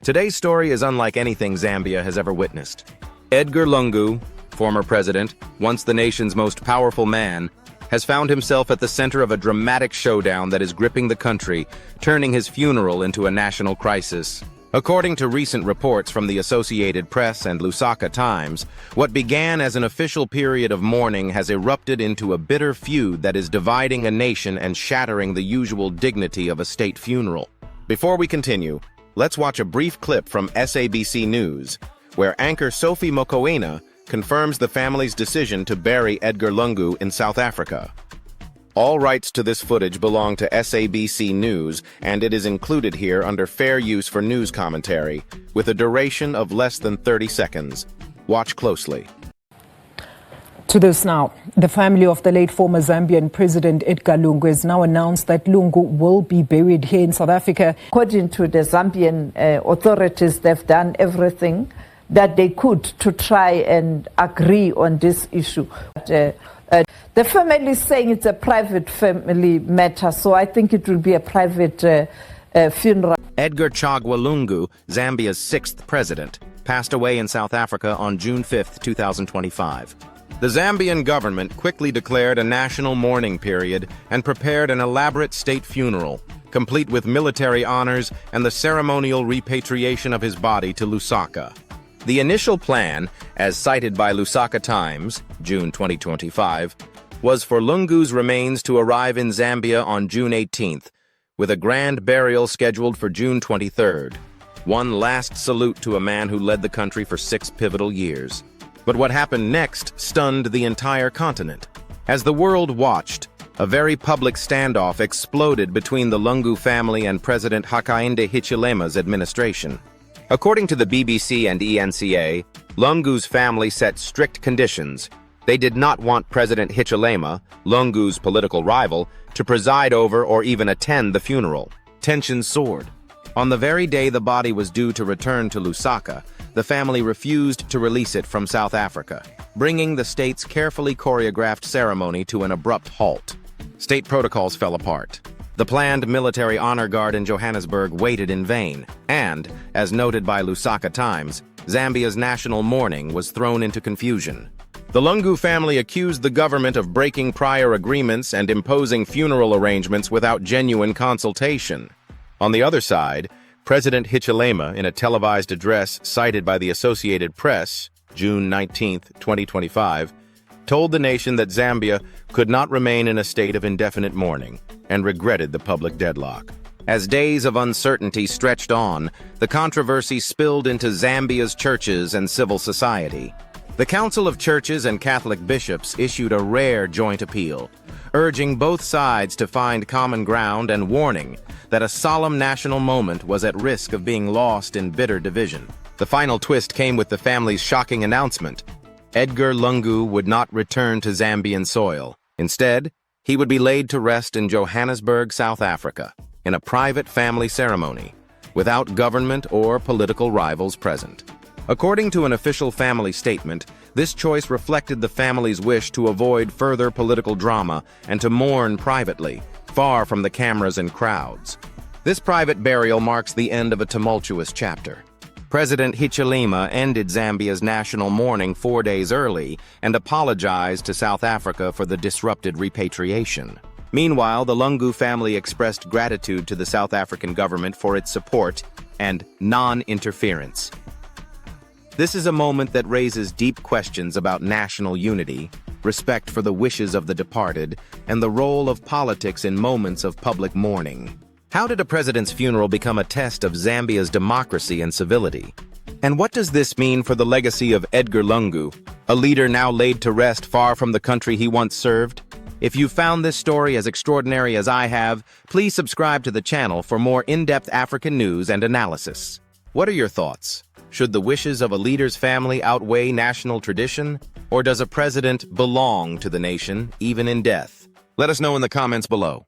Today's story is unlike anything Zambia has ever witnessed. Edgar Lungu, former president, once the nation's most powerful man, has found himself at the center of a dramatic showdown that is gripping the country, turning his funeral into a national crisis. According to recent reports from the Associated Press and Lusaka Times, what began as an official period of mourning has erupted into a bitter feud that is dividing a nation and shattering the usual dignity of a state funeral. Before we continue, let's watch a brief clip from SABC News, where anchor Sophie Mokoena confirms the family's decision to bury Edgar Lungu in South Africa. All rights to this footage belong to SABC News, and it is included here under fair use for news commentary, with a duration of less than 30 seconds. Watch closely. To this now, the family of the late former Zambian President Edgar Lungu has now announced that Lungu will be buried here in South Africa. According to the Zambian authorities, they've done everything that they could to try and agree on this issue. The family is saying it's a private family matter, so I think it will be a private funeral. Edgar Lungu, Zambia's sixth president, passed away in South Africa on June 5, 2025. The Zambian government quickly declared a national mourning period and prepared an elaborate state funeral, complete with military honors and the ceremonial repatriation of his body to Lusaka. The initial plan, as cited by Lusaka Times, June 2025, was for Lungu's remains to arrive in Zambia on June 18th, with a grand burial scheduled for June 23rd. One last salute to a man who led the country for 6 pivotal years. But what happened next stunned the entire continent. As the world watched, a very public standoff exploded between the Lungu family and President Hakainde Hichilema's administration. According to the BBC and ENCA, Lungu's family set strict conditions. They did not want President Hichilema, Lungu's political rival, to preside over or even attend the funeral. Tensions soared. On the very day the body was due to return to Lusaka, the family refused to release it from South Africa, bringing the state's carefully choreographed ceremony to an abrupt halt. State protocols fell apart. The planned military honor guard in Johannesburg waited in vain, and, as noted by Lusaka Times, Zambia's national mourning was thrown into confusion. The Lungu family accused the government of breaking prior agreements and imposing funeral arrangements without genuine consultation. On the other side, President Hichilema, in a televised address cited by the Associated Press, June 19, 2025, told the nation that Zambia could not remain in a state of indefinite mourning and regretted the public deadlock. As days of uncertainty stretched on, the controversy spilled into Zambia's churches and civil society. The Council of Churches and Catholic Bishops issued a rare joint appeal, urging both sides to find common ground and warning that a solemn national moment was at risk of being lost in bitter division. The final twist came with the family's shocking announcement. Edgar Lungu would not return to Zambian soil. Instead, he would be laid to rest in Johannesburg, South Africa, in a private family ceremony, without government or political rivals present. According to an official family statement, this choice reflected the family's wish to avoid further political drama and to mourn privately, far from the cameras and crowds. This private burial marks the end of a tumultuous chapter. President Hichilema ended Zambia's national mourning 4 days early and apologized to South Africa for the disrupted repatriation. Meanwhile, the Lungu family expressed gratitude to the South African government for its support and non-interference. This is a moment that raises deep questions about national unity, respect for the wishes of the departed, and the role of politics in moments of public mourning. How did a president's funeral become a test of Zambia's democracy and civility? And what does this mean for the legacy of Edgar Lungu, a leader now laid to rest far from the country he once served? If you found this story as extraordinary as I have, please subscribe to the channel for more in-depth African news and analysis. What are your thoughts? Should the wishes of a leader's family outweigh national tradition? Or does a president belong to the nation, even in death? Let us know in the comments below.